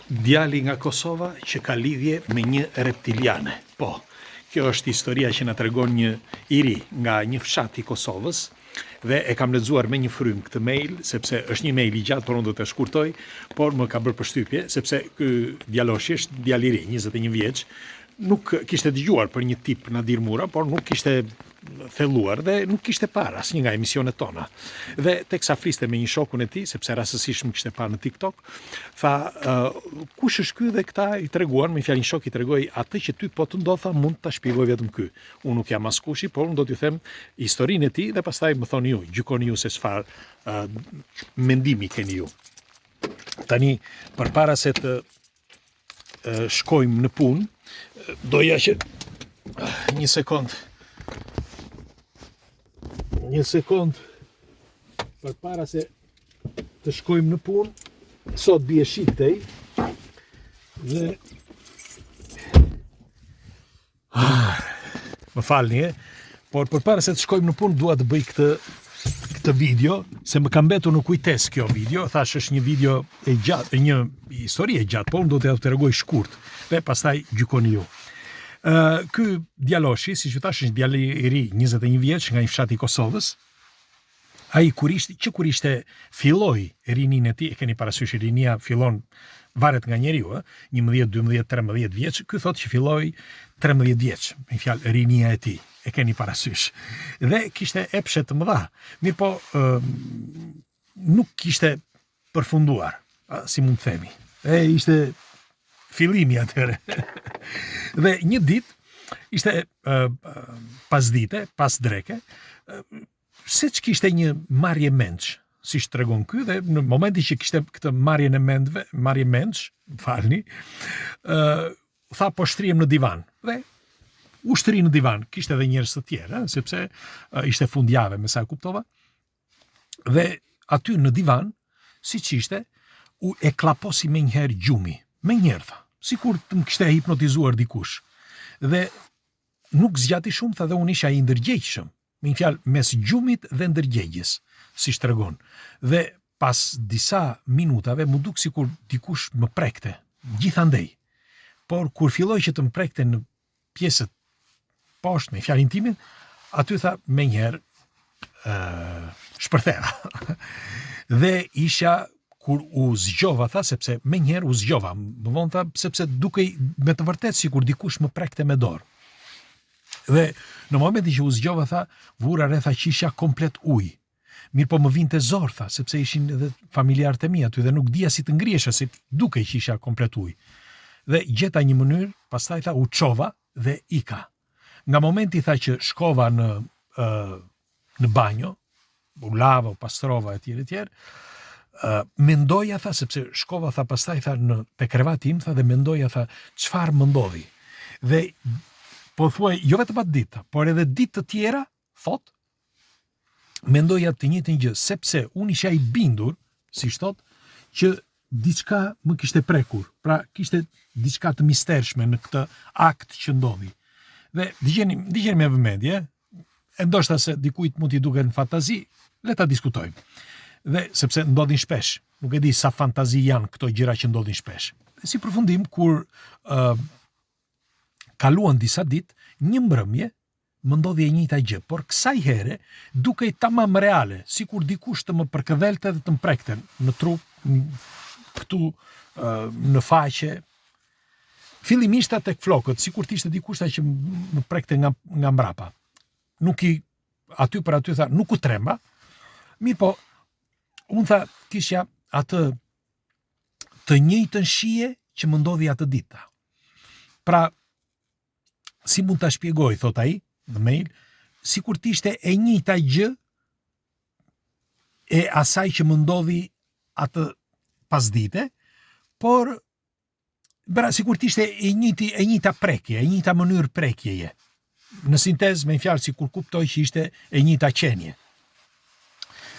Djali nga Kosova që ka lidhje me një reptiliane. Po, kjo është historia që na tregon një i ri nga një fshat i Kosovës dhe e kam lexuar me një frym këtë mail, sepse është një mail i gjatë, por unë do të shkurtoj, por më ka bërë përshtypje, sepse ky djaloshi është djalë i ri, 21 vjeç, nuk kishte dëgjuar për një tip Nadir Mura, por nuk kishte thelluar dhe nuk kishte parë asnjë nga emisionet tona. Dhe teksa fliste me një shokun e tij, sepse rastësisht më kishte parë në TikTok, tha, kush është ky dhe këta i treguan, me fjalë një shok i tregoi atë që ty po të ndodha mund ta shpjegoj vetëm ky. Unë nuk jam askushi, por unë do t'ju them historinë e tij dhe pastaj më thoni ju, gjykoni ju se çfarë mendimi keni ju. Tani, përpara se të shkojmë në punë, doja që një sekond përpara se të shkojmë në punë, sot bie shi këtej dhe më falni, por përpara se të shkojmë në punë dua të bëj këtë video, se më ka mbetur në kujtes kjo video, thash është një video e gjatë, një histori e gjatë, por unë do t'ja tregoj shkurt dhe pastaj gjykoni ju. Ky djaloshi, siç ju thash, është djalë i ri, 21 vjeç, nga një fshat i Kosovës. Ai kur ishte filloi rininë e tij, e keni parasysh rinia fillon varet nga njeriu, 11, 12, 13 vjeç, ky thotë që filloi 13 vjeç, me fjalë rinia e tij. E keni parasysh. Dhe kishte epshe të mëdha. Mirë po, nuk kishte përfunduar, si mund të themi. Ishte fillimi atëre. Dhe një ditë, ishte pas dite, pas dreke, se që kishte një marrje mendsh, si që tregon ky, dhe në momenti që kishte këtë marrje mendsh, falni, tha po shtrihem në divan. Dhe u shtri në divan, kishte edhe njerëz të tjerë, sepse ishte fundjavë, me sa e kuptova. Dhe aty në divan, siç ishte, e klaposi me njëherë gjumi, me njëherë tha, sikur të më kishte hipnotizuar dikush. Dhe nuk zgjati shumë, tha, dhe unë isha i ndërgjegjshëm, me një fjalë mes gjumit dhe ndërgjegjes, siç tregon. Dhe pas disa minutave më duk sikur dikush më prekte, gjithandej. Por kur filloi që të më prekte në pjesët poshtë, me fjalë intimin, aty tha me njëherë shpërthera. Dhe isha, kur u zgjova, tha, sepse me njëherë u zgjova, më vonë tha, sepse dukej me të vërtetë sikur dikush më prekte me dorë. Dhe në momentin që u zgjova, tha, vura re, tha, që isha komplet ujë. Mirë po më vinte zor, tha, sepse ishin edhe familjarët e mi aty dhe nuk dija si të ngrihesha, si dukej që isha komplet ujë. Dhe gjeta një mënyrë, pastaj tha, u çova dhe ika. Nga momenti tha që shkova në banjo, u lava, u pastrova etj, mendoja, tha, sepse shkova, tha, pastaj tha te krevati im, tha, dhe mendoja, tha, çfarë më ndodhi. Dhe po thuaj, jo vetëm atë ditë, por edhe ditë të tjera, thot, mendoja të njëjtën gjë, sepse unë isha i bindur, siç thot, që diçka më kishte prekur. Pra kishte diçka të mistershme në këtë akt që ndodhi. Dhe dëgjeni me vëmendje, e ndoshta se dikujt mund t'i duket në fantazi, le ta diskutojmë. Dhe sepse ndodhin shpesh, nuk e di sa fantazi janë këto gjëra që ndodhin shpesh. Dhe si përfundim, kur kaluan disa ditë, një mbrëmje më ndodhi e njëjta gjë, por kësaj here dukej tamam reale, sikur dikush të më përkëdhelte dhe të më prekte në trup, këtu në faqe. Fillimisht tek flokët, sikur të ishte dikush që më prekte nga mbrapa. Nuk i aty për aty, tha, nuk u tremba. Mirë po, unë tha, kisha atë të njëjtën shije që më ndodhi atë dita. Pra, si mund ta shpjegoj, thot ai në mail, sikur të ishte e njëjta gjë e asaj që më ndodhi atë pasdite, por sikur të ishte e njëjta prekje, e njëjta mënyrë prekjeje. Në sintezë, me fjalë, sikur kuptoj që ishte e njëjta qenie.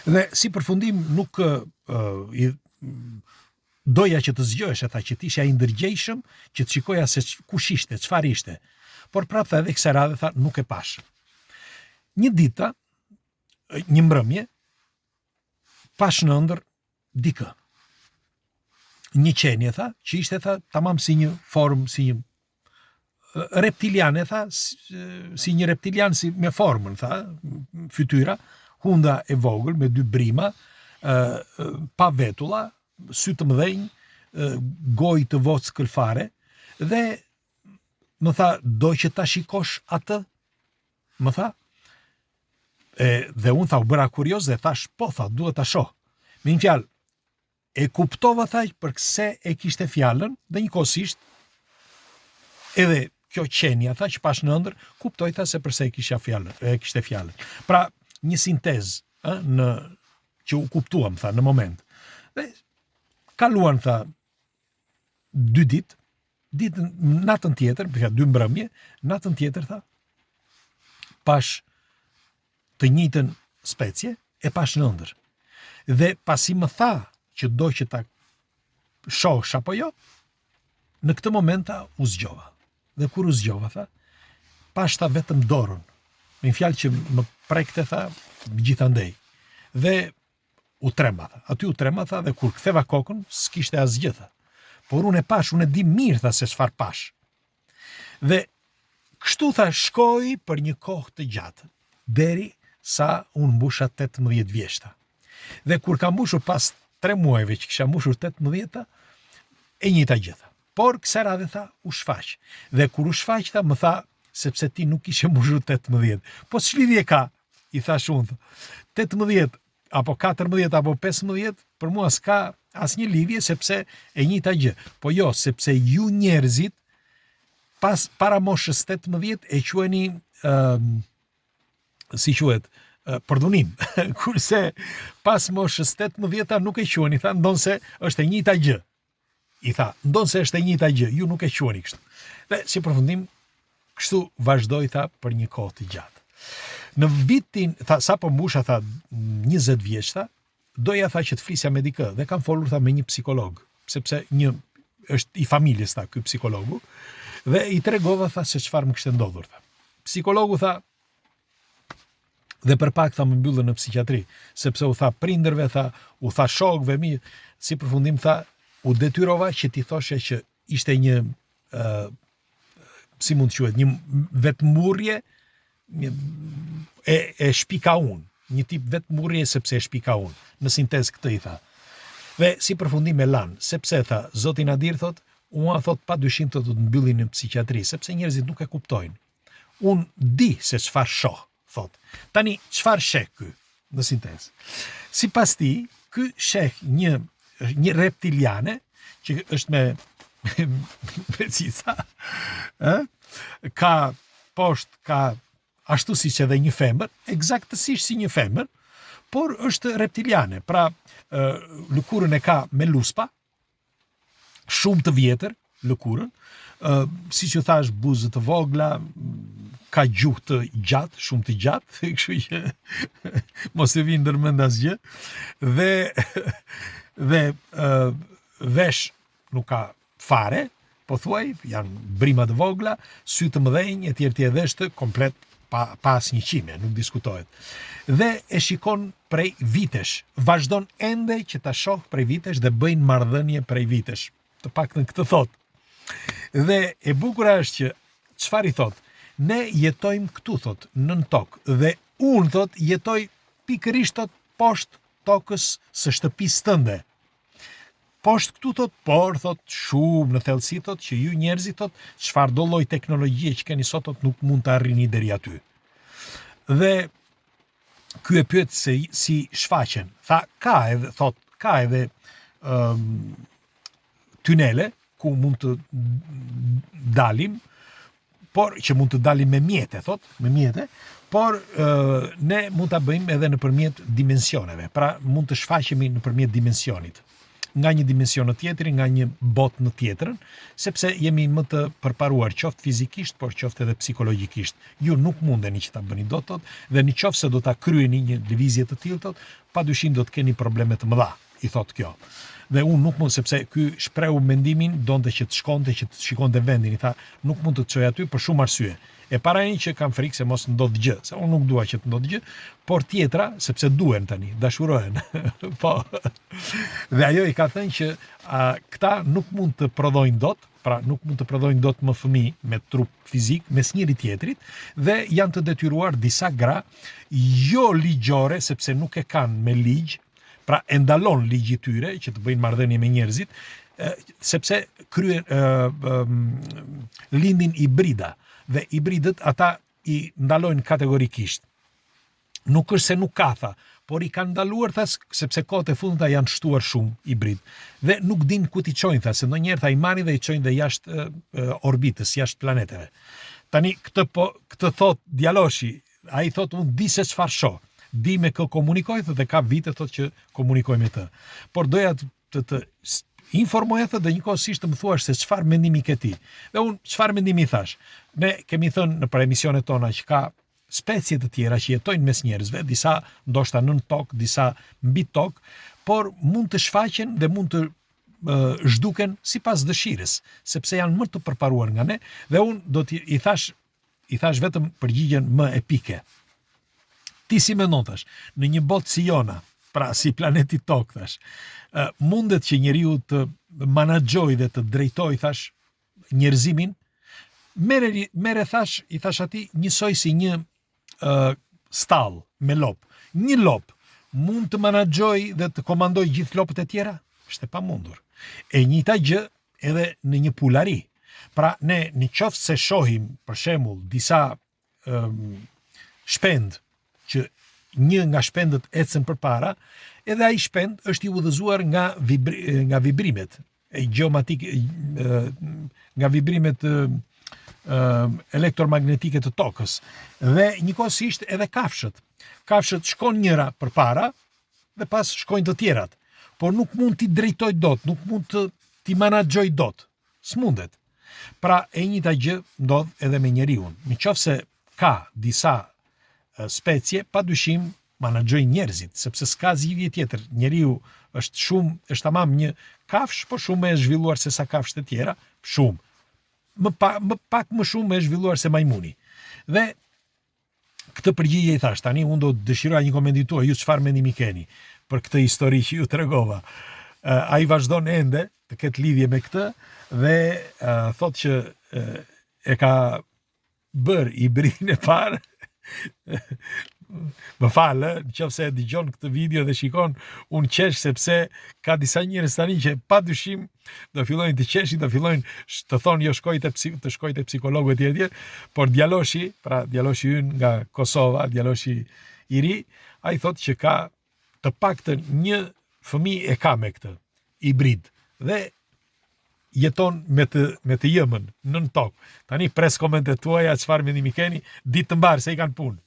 Dhe si përfundim nuk doja që të zgjohesha, tha, që të isha i ndërgjegjshëm, që të shikoja se kush ishte, çfarë ishte. Por prapë, tha, edhe kësaj radhe, tha, nuk e pash. Një dita, një mbrëmje, pash në ëndër dikë. një qenie, tha, që ishte, tha, tamam si një formë, si një reptiliane, tha, si një reptilian me formën, tha, fytyra, hunda e vogël me 2 brima, pa vetulla, sy të mëdhenj, gojë të vockël fare, dhe më tha, do që ta shikosh atë, më tha, dhe unë tha, u bëra kurioz dhe thash, po, tha, duhet ta shoh. Me një fjalë, e kuptova, tha, përse e kishte fjalën, dhe njëkohësisht, edhe kjo qenia, tha, që pash në ëndër, kuptoj, tha, se përse e kishte fjalën. Pra, një sintez, që u kuptuam, tha, në moment. Dhe kaluan, tha, 2 ditë, natën tjetër, 2 mbrëmje, natën tjetër, tha, pash të njëjtën specie, e pash në ëndër. Dhe pasi më tha që do që ta shohsh apo jo, në këtë moment, tha, u zgjova. Dhe kur u zgjova, tha, pash, tha, vetëm dorën. Me një fjalë që më prekte, tha, gjithandej. Dhe u trema, tha. Aty u trema, tha, dhe kur ktheva kokën, s'kishte asgjë, tha. Por unë e pash, unë e di mirë, tha, se çfarë pash. Dhe kështu, tha, shkoi për një kohë të gjatë, deri sa unë mbusha 18 vjeshta. Dhe kur ka mbushur pas 3 muajve që kisha mbushur 18, e njëjta gjë, tha. Por kësaj radhe, tha, u shfaq. Dhe kur u shfaq, tha, më tha, sepse ti nuk ishe mbushur 18. Po ç'lidhje ka? I thash unë, 18 apo 14 apo 15, për mua s'ka asnjë lidhje, sepse e njëjta gjë. Po jo, sepse ju njerëzit para moshës 18 e quheni si quhet, përdunim. Kurse pas moshës 18 nuk e quheni, tha, ndonse është e njëjta gjë. I tha, ndonse është e njëjta gjë, ju nuk e quheni kështu. Dhe si përfundim, kështu vazhdoi, tha, për një kohë të gjatë. Në vitin, tha, sa po mbusha, tha, 20 vjeç, tha, doja, tha, që të flisja me dikë, dhe kam folur, tha, me një psikolog, sepse është i familjes, tha, ky psikologu, dhe i tregova, tha, se çfarë më kishte ndodhur, tha. Psikologu, tha, dhe për pak, tha, më mbyllën në psikiatri, sepse u tha prindërve, tha, u tha shokëve mi, si përfundim, tha, u detyrova që t'i thoshe që ishte një si mund të quhet, një vetmurrje e shpika unë, një tip vetmurrje sepse e shpika unë, në sintezë këtë i tha. Dhe si përfundim e lan, sepse, tha, Zoti Nadir, thot, unë, thot, pa dyshim të mbyllin në psikiatri, sepse njerëzit nuk e kuptojnë. Unë di se çfarë shoh, thot. Tani, çfarë sheh ky, në sintezë? Sipas ti, ky sheh një reptiliane, që është me cica, ka poshtë, ka ashtu si që edhe një femër, eksaktësisht si një femër, por është reptiliane, pra lëkurën e ka me luspa, shumë të vjetër, lëkurën, si që thash, buzë të vogla, ka gjuhë të gjatë, shumë të gjatë, kështu që mos e vi ndërmend asgjë, dhe vesh nuk ka fare, po thuaj, janë brima të vogla, sy të mëdhenj, e tjerë dheshtë, komplet pa asnjë qime, nuk diskutohet. Dhe e shikon prej vitesh, vazhdon ende që ta shoh prej vitesh dhe bëjnë marrëdhënie prej vitesh. Të paktën këtë thot. Dhe e bukura është që çfarë i thot? Ne jetojmë këtu, thot, nën tokë, dhe unë, thot, jetoj pikërisht, thot, poshtë tokës së shtëpisë tënde. Poshtë këtu, thot, por, thot, shumë në thellësi, thot, që ju njerëzit, thot, çfarë do lloj teknologjie që keni sot, thot, nuk mund të arrini deri aty. Dhe ky e pyet se si shfaqen. Tha, ka edhe tunele ku mund të dalim, por që mund të dalim me mjete, thot, por ne mund ta bëjmë edhe nëpërmjet dimensioneve. Pra mund të shfaqemi nëpërmjet dimensionit. Nga një dimension në tjetrin, nga një botë në tjetrën, sepse jemi më të përparuar qoftë fizikisht, por qoftë edhe psikologjikisht. Ju nuk mundeni që ta bëni dot, dhe në qoftë se do ta kryeni një lëvizje të tillë, padyshim do të keni probleme të mëdha, i thot kjo. Dhe unë nuk mund, sepse ky shprehu mendimin, donte që të shkonte, që të shikonte vendin, i tha, nuk mund të të çoj aty për shumë arsye. E para një që kam frikë se mos ndodh gjë, se unë nuk dua që të ndodh gjë, por tjetra, sepse duhen tani, dashurohen. Po. Dhe ajo i ka thënë që këta nuk mund të prodhojnë dot, pra nuk mund të prodhojnë dot më fëmijë me trup fizik, mes njëri tjetrit, dhe janë të detyruar disa gra, jo ligjore, sepse nuk e kanë me ligj, pra e ndalon ligji tyre që të bëjnë marrëdhënie me njerëzit, sepse lindin hibrida, dhe hibridët ata i ndalojnë kategorikisht. Nuk është se nuk ka, tha, por i kanë ndaluar, tha, sepse kohët e fundit janë shtuar shumë hibrid. Dhe nuk din ku t'i çojnë, tha, se ndonjëherë tha i marrin dhe i çojnë dhe jashtë orbitës, jashtë planeteve. Tani këtë thot djaloshi, ai thot unë di se çfarë shoh, di me kë komunikoj, dhe ka vite thot që komunikoj me të. Por doja të informoja dhe njëkohësisht të më thuash se çfarë mendimi ke ti. Dhe unë çfarë mendimi thash? Ne kemi thënë në për emisionet tona që ka specie të tjera që jetojnë mes njerëzve, disa ndoshta nën tokë, disa mbi tokë, por mund të shfaqen dhe mund të zhduken sipas dëshirës, sepse janë më të përparuar nga ne, dhe unë do t'i thash vetëm përgjigjen më epike. Ti si mendon, thash, në një botë si jona, pra si planeti tokë, thash, mundet që njeriu të menaxhojë dhe të drejtojë, thash, njerëzimin, mere thash, i thash atij, njësoj si një stall me lop. Një lop mund të menaxhojë dhe të komandojë gjithë lopët e tjera? Është e pamundur. E njëjta gjë edhe në një pulari. Pra ne në qoftë se shohim, për shembull, disa shpend që një nga shpendët ecën përpara, edhe ai shpend është i udhëzuar nga vibrimet gjeomatike, nga vibrimet elektromagnetike të tokës. Dhe njëkohësisht edhe kafshët. Kafshët shkon njëra përpara dhe pas shkojnë të tjerat. Por nuk mund t'i drejtoj dot, nuk mund t'i menaxhoj dot. S'mundet. Pra e njëjta gjë ndodh edhe me njeriun. Nëse ka disa specie, padyshim menaxhojnë njerëzit, sepse s'ka zgjidhje tjetër. Njeriu është tamam një kafsh, por shumë e zhvilluar se sa kafshët e tjera, shumë. Më pak më shumë e zhvilluar se majmuni. Dhe këtë përgjigje i thash, tani unë do të dëshiroj një komentim tuaj, ju çfarë mendimi keni për këtë histori që ju tregova. Ai vazhdon ende të ketë lidhje me këtë dhe thotë që e ka bërë hibridin e parë. Më falë, nëse e dëgjon këtë video dhe shikon, unë qesh sepse ka disa njerëz tani që padyshim do fillojnë të qeshin, do fillojnë të thonë jo të shkoj te psikologu etj, por djaloshi, pra djaloshi ynë nga Kosova, djaloshi i ri, ai thotë që ka të paktën një fëmijë e ka me këtë hibrid dhe jeton me të jëmën nën tokë. Tani pres komentet tuaja, çfarë mendimi keni, ditë të mbarë se i kanë punë.